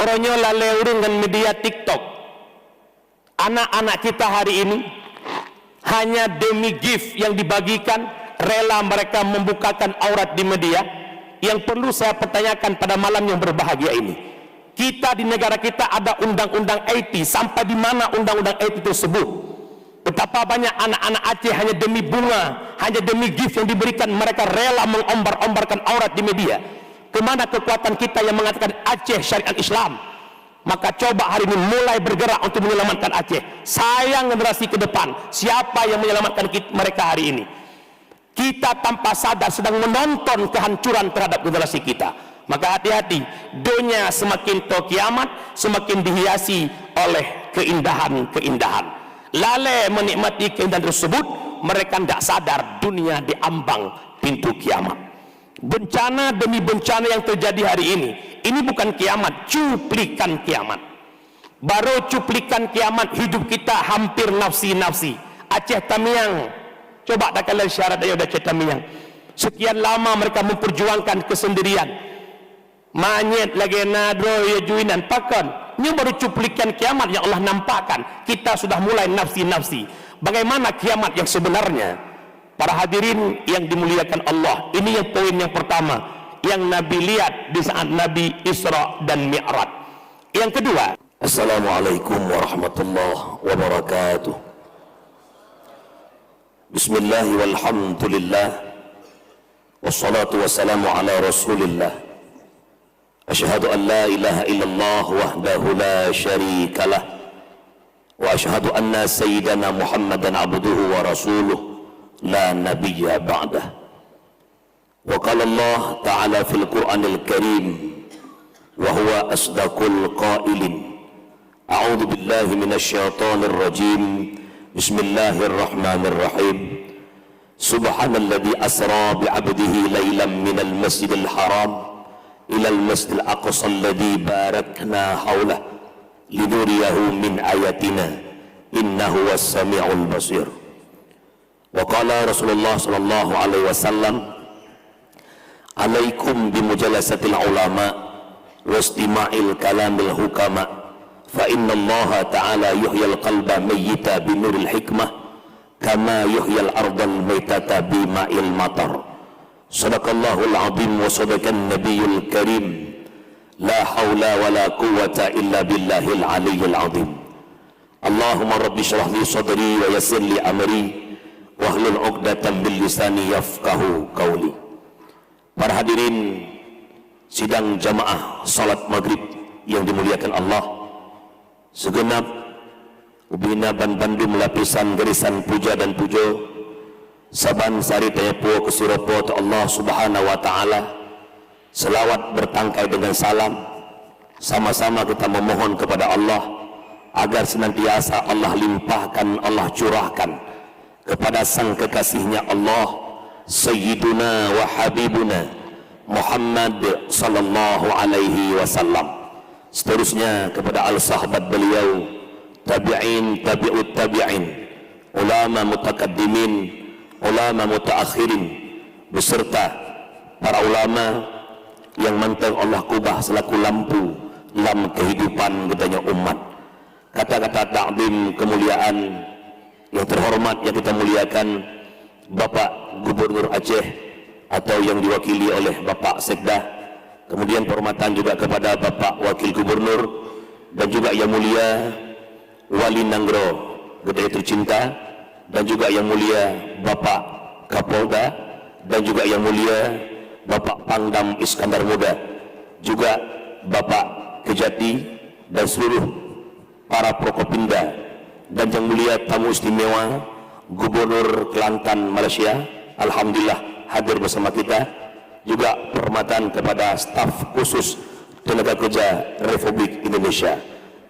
Boronyo lale urung dengan media TikTok. Anak-anak kita hari ini hanya demi gift yang dibagikan, rela mereka membukakan aurat di media. Yang perlu saya pertanyakan pada malam yang berbahagia ini, kita di negara kita ada undang-undang IT. Sampai di mana undang-undang IT tersebut? Betapa banyak anak-anak Aceh hanya demi bunga, hanya demi gift yang diberikan, mereka rela mengombar-ombarkan aurat di media. Kemana kekuatan kita yang mengatakan Aceh syariat Islam? Maka coba hari ini mulai bergerak untuk menyelamatkan Aceh. Sayang generasi ke depan, siapa yang menyelamatkan mereka hari ini? Kita tanpa sadar sedang menonton kehancuran terhadap generasi kita. Maka hati-hati, dunia semakin to kiamat, semakin dihiasi oleh keindahan-keindahan. Lalai menikmati keindahan tersebut, mereka tidak sadar dunia diambang pintu kiamat. Bencana demi bencana yang terjadi hari ini bukan kiamat, cuplikan kiamat. Baru cuplikan kiamat, hidup kita hampir nafsi-nafsi. Aceh Tamiang, coba tak kalian syarat ayo Aceh Tamiang. Sekian lama mereka memperjuangkan kesendirian. Manyet lagi nadro ya juinan pakon. Ini baru cuplikan kiamat yang Allah nampakkan. Kita sudah mulai nafsi-nafsi. Bagaimana kiamat yang sebenarnya? Para hadirin yang dimuliakan Allah, ini yang poin yang pertama yang Nabi lihat di saat Nabi Isra dan Mi'raj. Yang kedua, Assalamualaikum warahmatullahi wabarakatuh. Bismillah walhamdulillah wassalatu wassalamu ala rasulillah. Asyhadu an la ilaha illallah wahdahu la syarika lah wa asyhadu anna sayyidana Muhammadan abduhu wa rasuluh la nabiyya ba'dah. Wa qala Allah ta'ala fil Qur'anil Karim wa huwa asdaqul qailin. A'udzu billahi minasy syaithanir rajim. Bismillahirrahmanirrahim. Subhanalladzi asra bi 'abdihi lailan minal masjidil haram ilal masjidil aqsa alladzi barakna haulah linuriyahu min ayatina innahu was-sami'ul basir. Wa qala Rasulullah sallallahu alaihi wasallam, alaikum bimujalasatil ulama wa istima'il kalamil hukama fa inna Allah ta'ala yuhyil qalba mayyita binuril hikmah kama yuhyil ardal maytata bima'il matar. Sadaqallahul azim wa sadaqan nabiyul karim. La haula wa la quwwata illa billahil aliyyil azim. Allahumma rabbi shrah li sadri wa yassir li amri wahlul 'uqdatam bil lisani yafqahu qawli. Para hadirin sidang jamaah salat maghrib yang dimuliakan Allah, segenap ubina ban bandum lapisan garisan puja dan pujo saban sari tayapu kesuropo ta Allah subhanahu wa ta'ala, selawat bertangkai dengan salam. Sama-sama kita memohon kepada Allah agar senantiasa Allah limpahkan, Allah curahkan kepada sang kekasihnya Allah Sayyiduna wa Habibuna Muhammad sallallahu alaihi wasallam, seterusnya kepada al-sahabat beliau, tabi'in, tabi'ut tabi'in, ulama mutakaddimin, ulama mutaakhirin, beserta para ulama yang manteng Allah kubah selaku lampu dalam kehidupan katanya umat. Kata-kata ta'zim kemuliaan yang terhormat yang kita muliakan Bapak Gubernur Aceh atau yang diwakili oleh Bapak Sekda, kemudian penghormatan juga kepada Bapak Wakil Gubernur dan juga yang mulia Wali Nanggro Gede tercinta, dan juga yang mulia Bapak Kapolda, dan juga yang mulia Bapak Pangdam Iskandar Muda, juga Bapak Kejati dan seluruh para Prokopinda, dan yang mulia tamu istimewa Gubernur Kelantan Malaysia, alhamdulillah hadir bersama kita. Juga penghormatan kepada staf khusus tenaga kerja Republik Indonesia,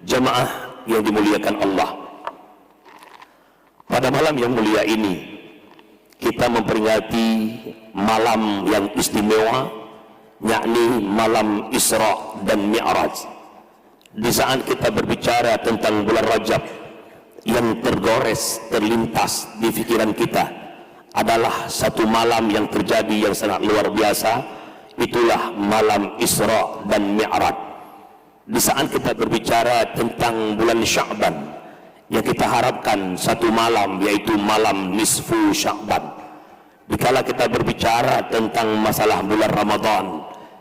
jamaah yang dimuliakan Allah. Pada malam yang mulia ini kita memperingati malam yang istimewa, yakni malam Isra dan Mi'raj. Di saat kita berbicara tentang bulan Rajab, yang tergores, terlintas di pikiran kita adalah satu malam yang terjadi yang sangat luar biasa. Itulah malam Isra dan Mi'raj. di saat kita berbicara tentang bulan Sya'ban yang kita harapkan satu malam, yaitu malam nisfu Sya'ban. Dikala kita berbicara tentang masalah bulan Ramadan,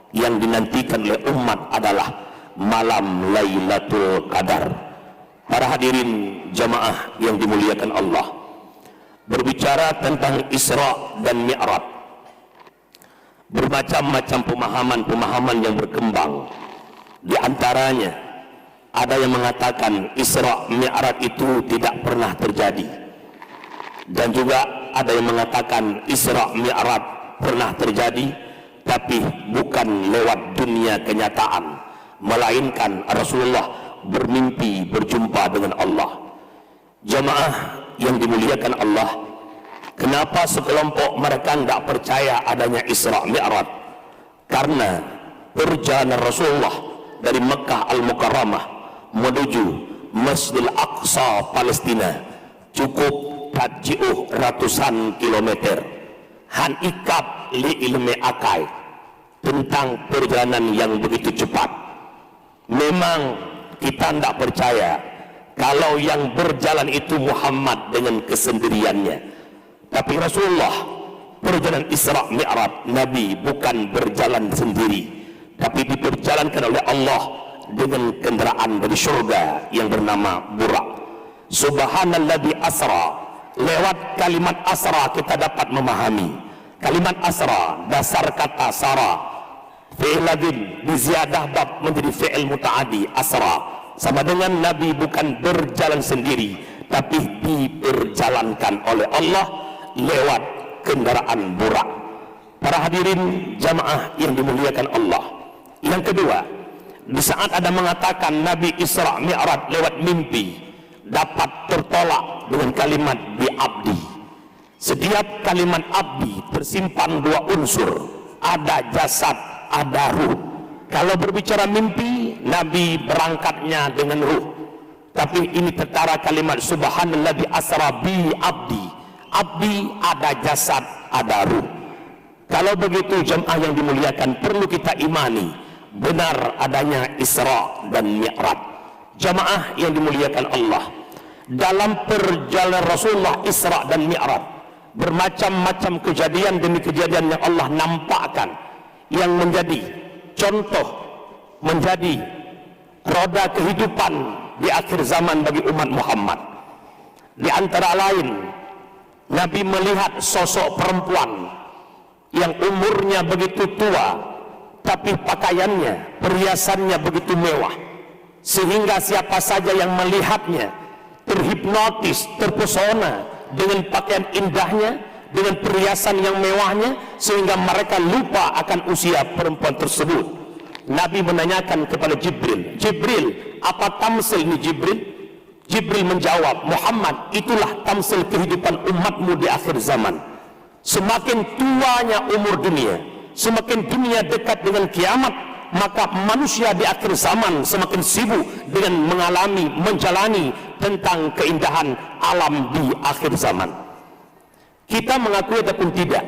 yang dinantikan oleh umat adalah malam Lailatul Qadar. Para hadirin jamaah yang dimuliakan Allah, berbicara tentang Isra dan Mi'raj, bermacam-macam pemahaman-pemahaman yang berkembang. Di antaranya ada yang mengatakan Isra Mi'raj itu tidak pernah terjadi, dan juga ada yang mengatakan Isra Mi'raj pernah terjadi, tapi bukan lewat dunia kenyataan, melainkan Rasulullah bermimpi berjumpa dengan Allah. Jamaah yang dimuliakan Allah, kenapa sekelompok mereka tidak percaya adanya Isra Mi'raj? Karena perjalanan Rasulullah dari Mekah Al-Mukarramah menuju Masjidil Aqsa Palestina cukup tajiuh ratusan kilometer. Han ikap li ilmi akai tentang perjalanan yang begitu cepat. Memang kita tidak percaya kalau yang berjalan itu Muhammad dengan kesendiriannya. Tapi Rasulullah perjalanan Isra Mi'raj, Nabi bukan berjalan sendiri, tapi diperjalankan oleh Allah dengan kendaraan dari surga yang bernama Burak. Subhanalladzi asra. Lewat kalimat asra kita dapat memahami kalimat asra, dasar kata sara, fi'il ladin biziyadah bab menjadi fi'il muta'adi. Asra sama dengan Nabi bukan berjalan sendiri, tapi diperjalankan oleh Allah lewat kendaraan Burak. Para hadirin jamaah yang dimuliakan Allah, yang kedua, di saat ada mengatakan Nabi Isra Mi'raj lewat mimpi, dapat tertolak dengan kalimat bi abdi. Setiap kalimat abdi tersimpan dua unsur, ada jasad, ada ruh. Kalau berbicara mimpi, Nabi berangkatnya dengan ruh, tapi ini tertara kalimat subhanalladzi asra bi abdi. Abdi ada jasad, ada ruh. Kalau begitu jemaah yang dimuliakan, perlu kita imani benar adanya Isra dan Mi'raj. Jemaah yang dimuliakan Allah, dalam perjalanan Rasulullah Isra dan Mi'raj, bermacam-macam kejadian demi kejadian yang Allah nampakkan, yang menjadi contoh, menjadi roda kehidupan di akhir zaman bagi umat Muhammad. Di antara lain, Nabi melihat sosok perempuan yang umurnya begitu tua, tapi pakaiannya, perhiasannya begitu mewah, sehingga siapa saja yang melihatnya terhipnotis, terpesona dengan pakaian indahnya, dengan perhiasan yang mewahnya, sehingga mereka lupa akan usia perempuan tersebut. Nabi menanyakan kepada Jibril, Jibril, apa tamsil ini Jibril? Jibril menjawab, Muhammad, itulah tamsil kehidupan umatmu di akhir zaman. Semakin tuanya umur dunia, semakin dunia dekat dengan kiamat, maka manusia di akhir zaman semakin sibuk dengan mengalami, menjalani tentang keindahan alam di akhir zaman. Kita mengakui ataupun tidak,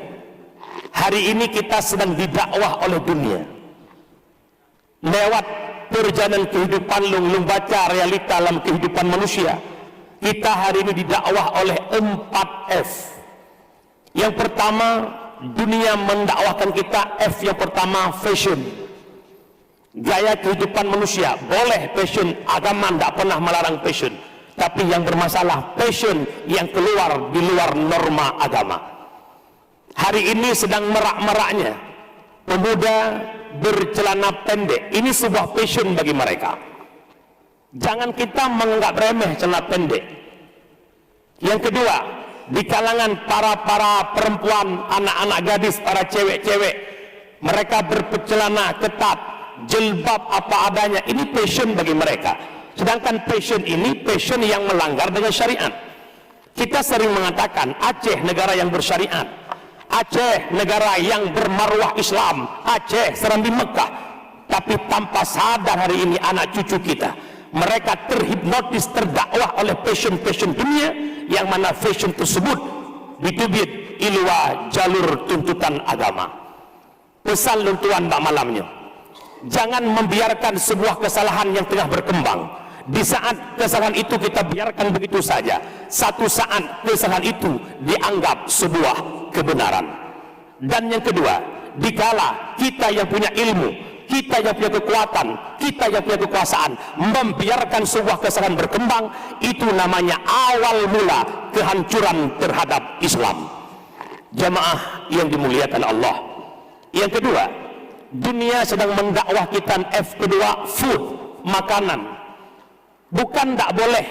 hari ini kita sedang didakwah oleh dunia lewat perjalanan kehidupan. Lung baca realita dalam kehidupan manusia. Kita hari ini didakwah oleh 4F. Yang pertama, dunia mendakwahkan kita. F yang pertama, fashion, gaya kehidupan manusia. Boleh fashion, agama tidak pernah melarang fashion, tapi yang bermasalah fashion yang keluar di luar norma agama. Hari ini sedang merak-meraknya pemuda bercelana pendek. Ini sebuah fashion bagi mereka. Jangan kita menganggap remeh celana pendek. Yang kedua, di kalangan para perempuan, anak-anak gadis, para cewek-cewek, mereka bercelana ketat, jilbab apa adanya. Ini fashion bagi mereka. Sedangkan fashion ini fashion yang melanggar dengan syariat. Kita sering mengatakan Aceh negara yang bersyariat, Aceh negara yang bermarwah Islam, Aceh Serambi Mekah. Tapi tanpa sadar hari ini anak cucu kita, mereka terhipnotis, terdakwah oleh fashion dunia, yang mana fashion tersebut ditubit iluwa jalur tuntutan agama. Pesan luntuan bak malamnya, Jangan membiarkan sebuah kesalahan yang tengah berkembang. Di saat kesalahan itu kita biarkan begitu saja, satu saat kesalahan itu dianggap sebuah kebenaran. Dan yang kedua, dikala kita yang punya ilmu, kita yang punya kekuatan, kita yang punya kekuasaan membiarkan sebuah kesalahan berkembang, itu namanya awal mula kehancuran terhadap Islam. Jamaah yang dimuliakan Allah. Yang kedua, dunia sedang mendakwah kita kedua, food, makanan. Bukan tak boleh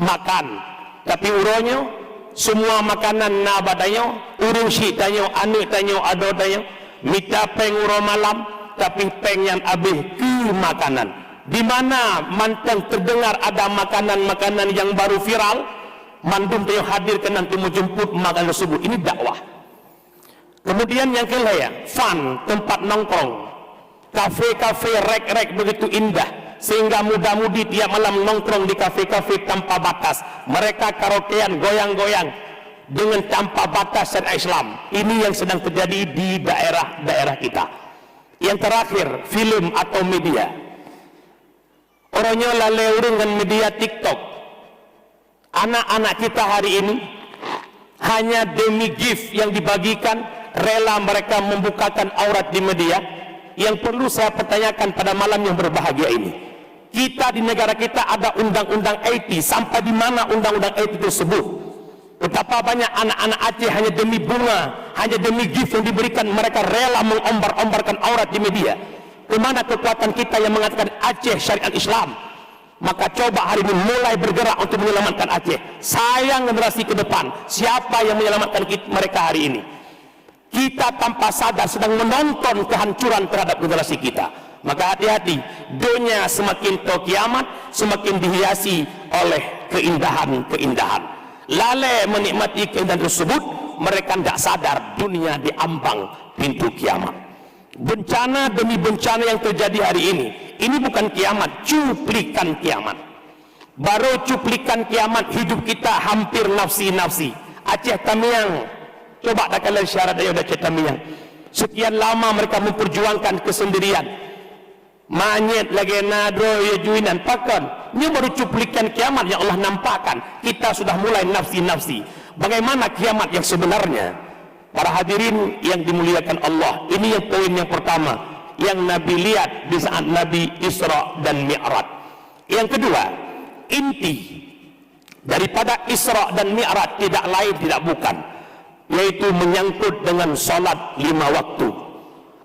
makan, tapi uronyo semua makanan na badanyo, urung si tanyo, anu tanyo, ado tanyo, mita peng uro malam, tapi peng yang habis ke makanan. Di mana mantang terdengar ada makanan-makanan yang baru viral, mandum tayo hadir ke nanti menjemput makanan tersebut. Ini dakwah. Kemudian yang kelima, fun, tempat nongkrong, kafe-kafe rek-rek begitu indah, sehingga muda-mudi tiap malam nongkrong di kafe-kafe tanpa batas. Mereka karaokean, goyang-goyang dengan tanpa batas syariat Islam. Ini yang sedang terjadi di daerah-daerah kita. Yang terakhir, film atau media. Orangnya lalai dengan media TikTok. Anak-anak kita hari ini hanya demi gift yang dibagikan, rela mereka membukakan aurat di media. Yang perlu saya pertanyakan pada malam yang berbahagia ini, kita di negara kita ada undang-undang IT, sampai di mana undang-undang IT tersebut? Betapa banyak anak-anak Aceh hanya demi bunga, hanya demi gift yang diberikan, mereka rela mengombar-ombarkan aurat di media. Kemana kekuatan kita yang mengatakan Aceh syariat Islam? Maka coba hari ini mulai bergerak untuk menyelamatkan Aceh. Sayang generasi ke depan, siapa yang menyelamatkan mereka hari ini? Kita tanpa sadar sedang menonton kehancuran terhadap generasi kita. Maka hati-hati, dunia semakin tahu kiamat, semakin dihiasi oleh keindahan-keindahan. Lalai menikmati keindahan tersebut, mereka tidak sadar dunia diambang pintu kiamat. Bencana demi bencana yang terjadi hari ini bukan kiamat, cuplikan kiamat. Baru cuplikan kiamat, hidup kita hampir nafsi-nafsi. Aceh Tamiang, coba tak kalian syarat ayo Aceh Tamiang. Sekian lama mereka memperjuangkan kesendirian. Manyet lagi nadro ya juinan pakan. Ini baru cuplikan kiamat yang Allah nampakkan. Kita sudah mulai nafsi-nafsi. Bagaimana kiamat yang sebenarnya? Para hadirin yang dimuliakan Allah, ini yang poin yang pertama yang Nabi lihat di saat Nabi Isra dan Mi'raj. Yang kedua, inti daripada Isra dan Mi'raj tidak lain tidak bukan, yaitu menyangkut dengan salat 5 waktu.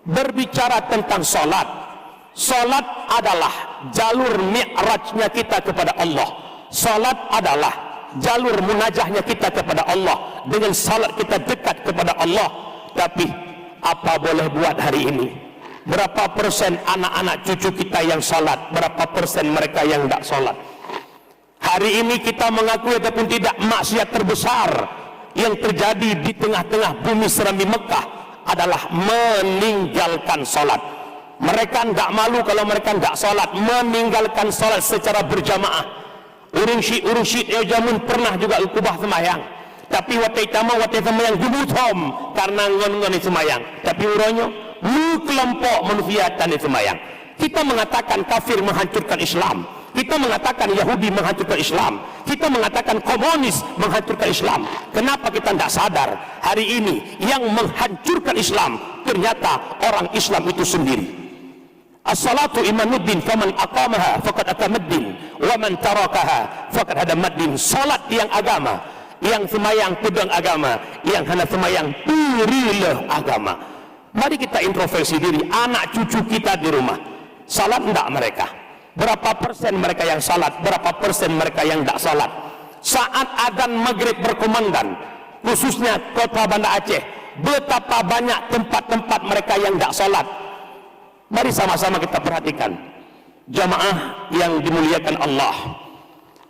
Berbicara tentang salat, salat adalah jalur mi'rajnya kita kepada Allah. Salat adalah jalur munajahnya kita kepada Allah. Dengan salat kita dekat kepada Allah. Tapi apa boleh buat hari ini? Berapa persen anak-anak cucu kita yang salat? Berapa persen mereka yang tidak salat? Hari ini kita mengakui ataupun tidak, maksiat terbesar yang terjadi di tengah-tengah bumi serambi Mekah adalah meninggalkan salat. Mereka tidak malu kalau mereka tidak salat, meninggalkan salat secara berjamaah. Urung syid ya jamun pernah juga kubah semayang, tapi watai semayang gubuthom karena ngon-ngon semayang, tapi uronyo kelompok manusia tani semayang. Kita mengatakan kafir menghancurkan Islam, kita mengatakan Yahudi menghancurkan Islam, kita mengatakan komunis menghancurkan Islam. Kenapa kita tidak sadar hari ini yang menghancurkan Islam ternyata orang Islam itu sendiri. As-salatu imanuddin faman aqamaha faqad atamaddin wa man tarakaha faqad hadamaddin. Salat yang agama, yang semayang pedang agama, yang hanya semayang purilah agama. Mari kita introspeksi diri, anak cucu kita di rumah salat enggak mereka? Berapa persen mereka yang salat? Berapa persen mereka yang enggak salat? Saat adzan maghrib berkumandang, khususnya kota Banda Aceh, betapa banyak tempat-tempat mereka yang enggak salat. Mari sama-sama kita perhatikan, jamaah yang dimuliakan Allah.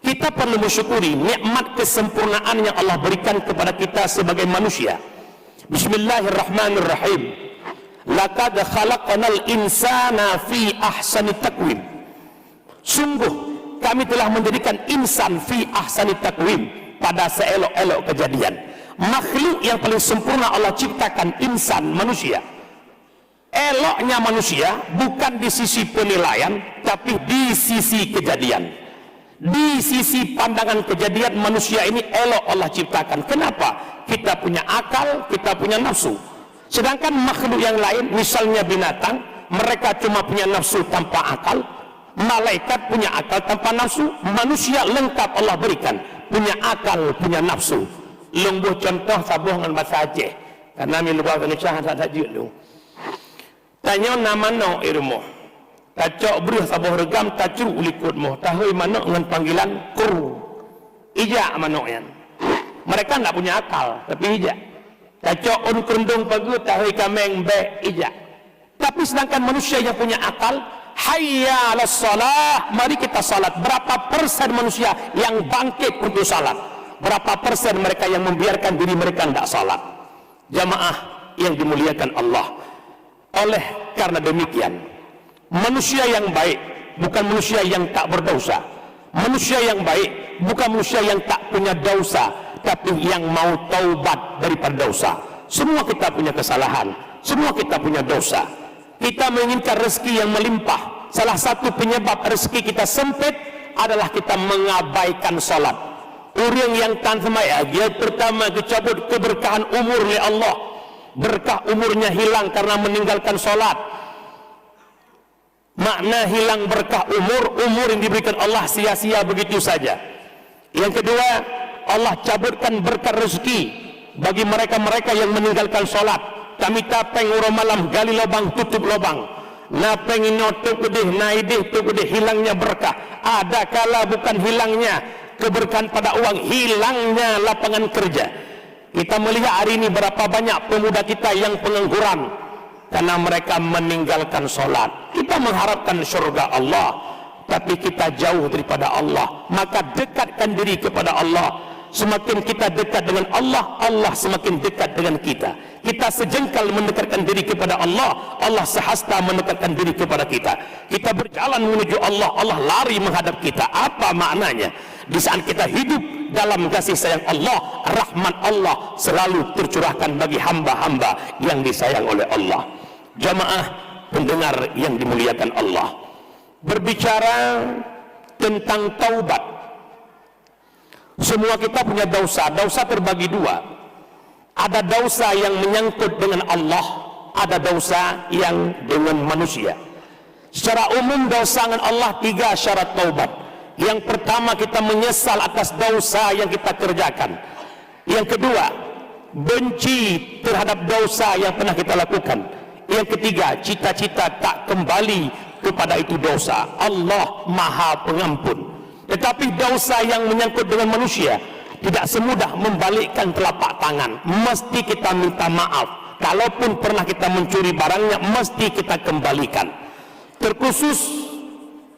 Kita perlu mensyukuri nikmat kesempurnaan yang Allah berikan kepada kita sebagai manusia. Bismillahirrahmanirrahim. Laqad khalaqnal insana fi ahsani taqwim. Sungguh kami telah menjadikan insan fi ahsani taqwim, pada seelok-elok kejadian. Makhluk yang paling sempurna Allah ciptakan insan, manusia. Eloknya manusia bukan di sisi penilaian, tapi di sisi kejadian. Di sisi pandangan kejadian, manusia ini elok Allah ciptakan. Kenapa? Kita punya akal, kita punya nafsu. Sedangkan makhluk yang lain, misalnya binatang, mereka cuma punya nafsu tanpa akal. Malaikat punya akal tanpa nafsu. Manusia lengkap Allah berikan, punya akal, punya nafsu. Lungguh contoh sabuh dengan bahasa Aceh, karena min luar Indonesia tak jelu. Tanya nama no irmo, kacok beruh sabuh regam tacru ulikut mo, tahu mana dengan panggilan kuru, ijak mano yan. Mereka tak punya akal, tapi ijak. Kacok on kerundung pagu tahu kameng be ijak. Tapi sedangkan manusia yang punya akal, hayya 'alas shalah, mari kita salat. Berapa persen manusia yang bangkit untuk salat? Berapa persen mereka yang membiarkan diri mereka tidak salat? Jamaah yang dimuliakan Allah. Oleh karena demikian, manusia yang baik bukan manusia yang tak berdosa. Manusia yang baik bukan manusia yang tak punya dosa, tapi yang mau taubat daripada dosa. Semua kita punya kesalahan, semua kita punya dosa. Kita menginginkan rezeki yang melimpah. Salah satu penyebab rezeki kita sempit adalah kita mengabaikan salat. Orang yang tan semaya, dia pertama dicabut keberkahan umur oleh Allah. Berkah umurnya hilang karena meninggalkan salat. Makna hilang berkah umur yang diberikan Allah sia-sia begitu saja. Yang kedua, Allah cabutkan berkah rezeki bagi mereka-mereka yang meninggalkan salat. Kami tapeng urang malam gali lubang tutup lubang. Na pengin notuk gedeh naideh tu gedeh hilangnya berkah. Ada kala bukan hilangnya keberkahan pada uang, hilangnya lapangan kerja. Kita melihat hari ini berapa banyak pemuda kita yang pengangguran karena mereka meninggalkan solat. Kita mengharapkan surga Allah, tapi kita jauh daripada Allah. Maka dekatkan diri kepada Allah. Semakin kita dekat dengan Allah, Allah semakin dekat dengan kita. Kita sejengkal mendekatkan diri kepada Allah, Allah sehasta mendekatkan diri kepada kita. Kita berjalan menuju Allah, Allah lari menghadap kita. Apa maknanya? Di saat kita hidup dalam kasih sayang Allah, rahmat Allah selalu tercurahkan bagi hamba-hamba yang disayang oleh Allah. Jamaah pendengar yang dimuliakan Allah, berbicara tentang taubat. Semua kita punya dosa. Dosa terbagi dua. Ada dosa yang menyangkut dengan Allah, ada dosa yang dengan manusia. Secara umum dosa dengan Allah 3 syarat taubat. Yang pertama, kita menyesal atas dosa yang kita kerjakan. Yang kedua, benci terhadap dosa yang pernah kita lakukan. Yang ketiga, cita-cita tak kembali kepada itu dosa. Allah Maha Pengampun. Tetapi dosa yang menyangkut dengan manusia tidak semudah membalikkan telapak tangan. Mesti kita minta maaf. Kalaupun pernah kita mencuri barangnya, mesti kita kembalikan. Terkhusus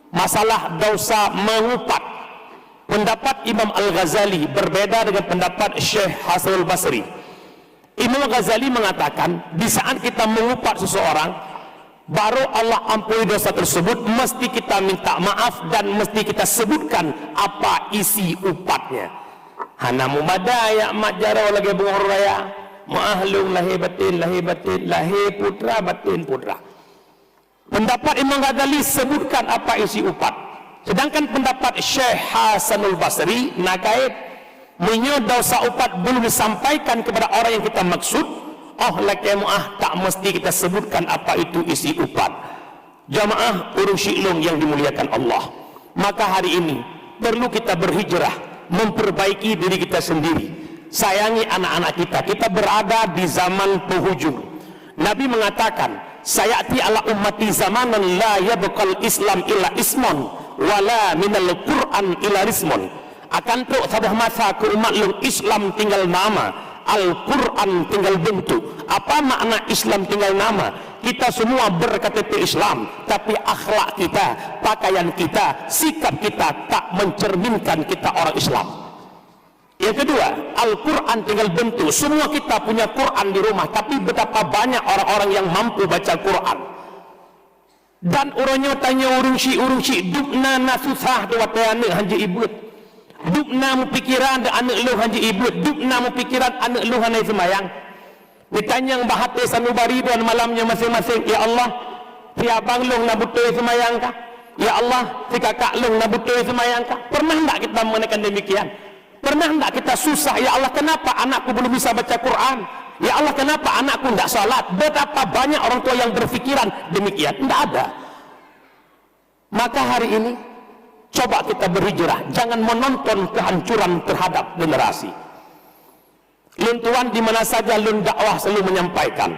masalah dosa mengupat. Pendapat Imam Al-Ghazali berbeda dengan pendapat Syekh Hasan Al-Basri. Imam Al-Ghazali mengatakan, di saat kita mengupat seseorang, baru Allah ampuni dosa tersebut, mesti kita minta maaf dan mesti kita sebutkan apa isi upatnya. Hana mumadaya majaro lagi bungur raya, muahlung lahir batin lahir putra batin putra. Pendapat Imam Ghazali sebutkan apa isi upat. Sedangkan pendapat Syekh Hasanul Basri nakait menyebut dosa upat belum disampaikan kepada orang yang kita maksud. Oh laki muah tak mesti kita sebutkan apa itu isi upat. Jamaah urung syi'lung yang dimuliakan Allah, maka hari ini perlu kita berhijrah, memperbaiki diri kita sendiri, sayangi anak-anak kita. Kita berada di zaman penghujung. Nabi mengatakan, sayati ala ummati zamanan la yabqal islam illa ismon wala minal Qur'an illa rismon. Akan tu sabah masa ke umat lu Islam tinggal nama, Al-Quran tinggal bentuk. Apa makna Islam tinggal nama? Kita semua berKTP Islam, tapi akhlak kita, pakaian kita, sikap kita tak mencerminkan kita orang Islam. Yang kedua, Al-Quran tinggal bentuk. Semua kita punya Quran di rumah, tapi betapa banyak orang-orang yang mampu baca Quran. Dan orangnya tanya urung si dukna nasusah dewatayane hanji ibut. Dukna mu pikiran dan anak lu hanji ibut. Dukna mu pikiran anak lu hanai semayang. Ditanyang bahate sanubari dan malamnya masing-masing, ya Allah, si abang long nak betul semayang kah? Ya Allah, si kakak long nak betul semayang kah? Pernah tak kita mengenaikan demikian? Pernah tak kita susah, ya Allah kenapa anakku belum bisa baca Quran? Ya Allah kenapa anakku tidak salat? Betapa banyak orang tua yang berfikiran demikian. Tidak ada. Maka hari ini coba kita berhijrah, jangan menonton kehancuran terhadap generasi. Lun tuan di mana saja lun dakwah selalu menyampaikan,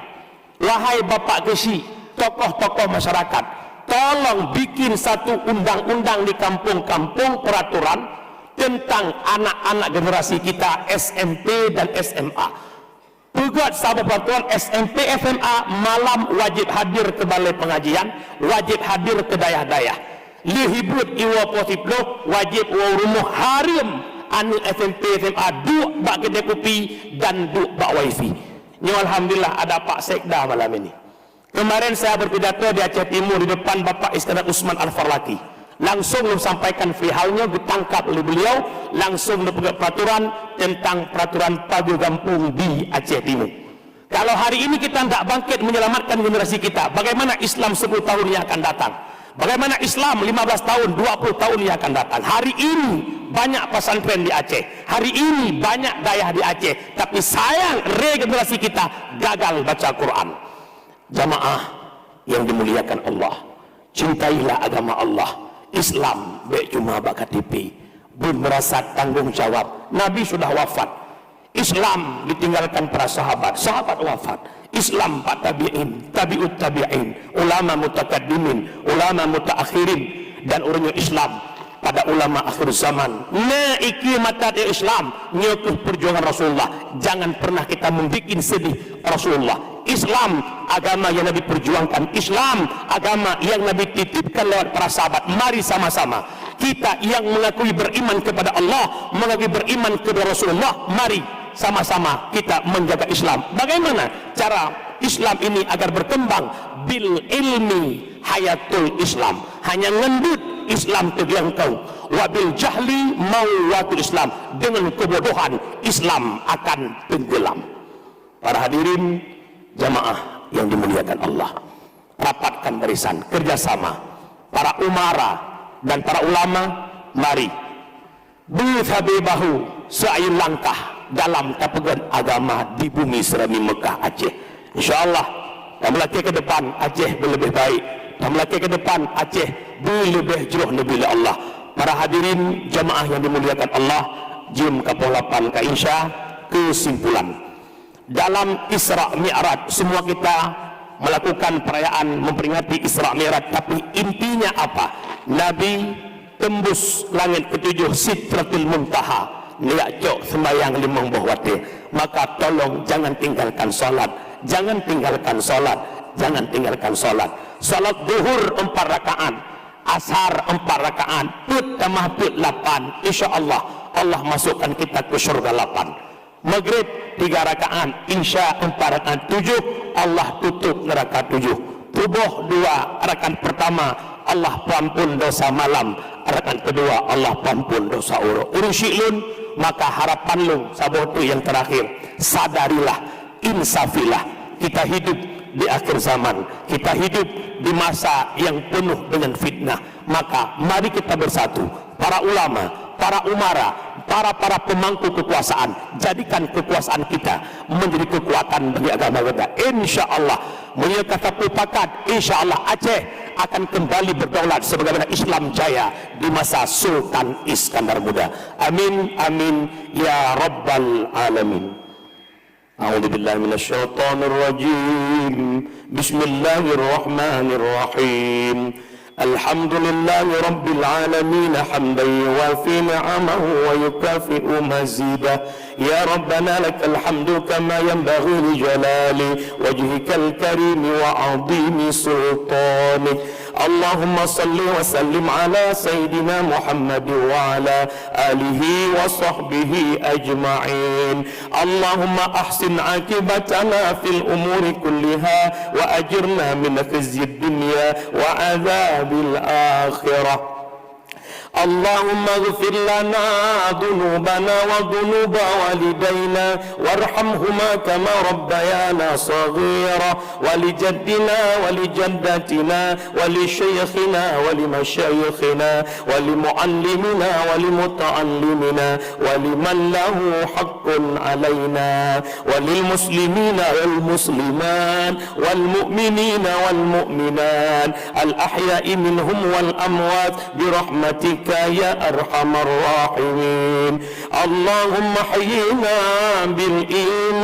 wahai bapak kesi, tokoh-tokoh masyarakat, tolong bikin satu undang-undang di kampung-kampung, peraturan tentang anak-anak generasi kita SMP dan SMA. Buat sahabat peraturan SMP SMA malam wajib hadir ke balai pengajian, wajib hadir ke dayah-dayah. Lihibut iwa posiblo wajib iwa rumah harim anu SMP SMA duk bak kedai kopi dan duk bak wifi. Ni alhamdulillah ada Pak Sekda malam ini. Kemarin saya berpidato di Aceh Timur di depan Bapak Iskandar Usman Al-Farlaki. Langsung sampaikan freehouse-nya ditangkap oleh beliau, langsung dibuat peraturan tentang peraturan pagu kampung di Aceh Timur. Kalau hari ini kita tidak bangkit menyelamatkan generasi kita, bagaimana Islam 10 tahun yang akan datang? Bagaimana Islam 15 tahun, 20 tahun yang akan datang? Hari ini banyak pesantren di Aceh, hari ini banyak dayah di Aceh, tapi sayang regenerasi kita gagal baca Quran. Jamaah yang dimuliakan Allah, cintailah agama Allah. Islam baik cuma bak KTP, belum merasa tanggung jawab. Nabi sudah wafat, Islam ditinggalkan para sahabat, sahabat wafat. Islam pak tabi'in, tabi'ut tabi'in, ulama mutakaddimin, ulama mutaakhirin, dan orangnya Islam pada ulama akhir zaman. Nah iki mata dia Islam, nyekuh perjuangan Rasulullah. Jangan pernah kita membuat sedih Rasulullah. Islam agama yang Nabi perjuangkan, Islam agama yang Nabi titipkan lewat para sahabat. Mari sama-sama kita yang mengakui beriman kepada Allah, mengakui beriman kepada Rasulullah, mari sama-sama kita menjaga Islam. Bagaimana cara Islam ini agar berkembang? Bil ilmi hayatul Islam, hanya ngendut Islam terjangkau. Wabil jahli mauwatul Islam, dengan kebodohan Islam akan tenggelam. Para hadirin jamaah yang dimuliakan Allah, rapatkan barisan, kerjasama para umara dan para ulama. Mari berhabibahu seayu langkah dalam tapegan agama di bumi serami Mekah Aceh. InsyaAllah dan melaki ke depan Aceh lebih baik, dan melaki ke depan Aceh lebih jauh Nabi Allah. Para hadirin jamaah yang dimuliakan Allah, jim kapal 8 ke insya kesimpulan. Dalam Isra Mi'raj semua kita melakukan perayaan memperingati Isra Mi'raj, tapi intinya apa? Nabi tembus langit ketujuh Sidratul Muntaha, lihat cok sembahyang 5 waktu. Maka tolong jangan tinggalkan salat, jangan tinggalkan salat, jangan tinggalkan salat. Salat zuhur 4 rakaat, asar 4 rakaat, put tambah put 8, insyaallah Allah masukkan kita ke surga 8. Maghrib 3 rakaat, isya 4 rakaat, 7 Allah tutup neraka 7. Subuh 2 rakaat pertama Allah pampun dosa malam, rakaat kedua Allah pampun dosa urusilun. Maka harapan lu sabotu yang terakhir, sadarilah, insafilah, kita hidup di akhir zaman, kita hidup di masa yang penuh dengan fitnah. Maka mari kita bersatu, para ulama, para umara, para pemangku kekuasaan, jadikan kekuasaan kita menjadi kekuatan bagi agama kita. InsyaAllah mulia kata pupakat, InsyaAllah Aceh akan kembali berdaulat sebagaimana Islam jaya di masa Sultan Iskandar Muda. Amin amin ya rabbal alamin. A'udzu billahi minasyaitonir rajim. Bismillahirrahmanirrahim. Alhamdulillahi rabbil alamin hamdan yuwafi ni'amahu wa yukafi'u mazidah. Ya Rabbana lakal hamdu kama yanbaghi li jalali wajhikal karim wa 'azimi sultanik. Allahumma salli wa sallim ala sayyidina Muhammad wa ala alihi wa sahbihi ajma'in. Allahumma ahsin akibatana fil umuri kulliha wa ajirna min khizyid dunya wa adzabil akhirah. اللهم اغفر لنا ذنوبنا وذنوب والدينا وارحمهما كما ربيانا صغيرا ولجدنا ولجدتنا ولشيخنا ولمشايخنا ولمعلمنا ولمتعلمنا ولمن له حق علينا وللمسلمين والمسلمات والمؤمنين والمؤمنات الأحياء منهم والأموات برحمتك يا أرحم الراحمين اللهم حينا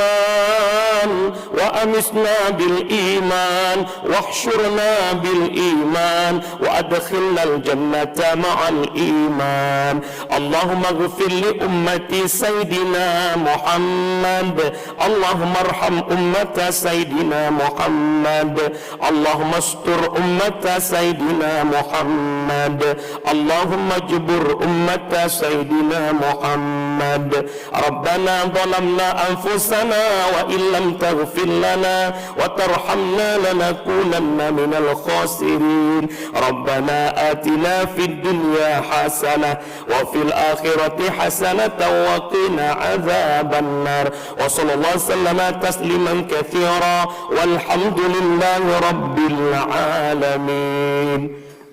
بالإيمان وأمسنا بالإيمان واحشرنا بالإيمان وأدخلنا الجنة مع الإيمان اللهم اغفر لأمة سيدنا محمد اللهم ارحم أمة سيدنا محمد اللهم استر أمة سيدنا محمد اللهم اجبر أمة سيدنا محمد ربنا ظلمنا أنفسنا وإن لم تغفر لنا وترحمنا لنكونن من الخاسرين ربنا آتنا في الدنيا حسنة وفي الآخرة حسنة وقنا عذاب النار وصلى الله وسلم تسليما كثيرا والحمد لله رب العالمين.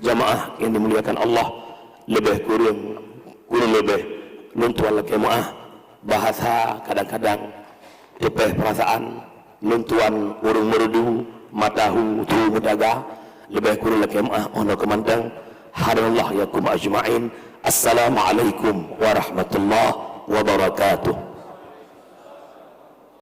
Jamaah yang dimuliakan Allah, lebih kurang lebih luntuan lagi maah bahasa kadang-kadang lebih perasaan luntuan urung merudu matahu tu mudaga lebih kurang lagi maah ono kemandang hadanallah yakum ajma'in. Assalamualaikum warahmatullahi wabarakatuh.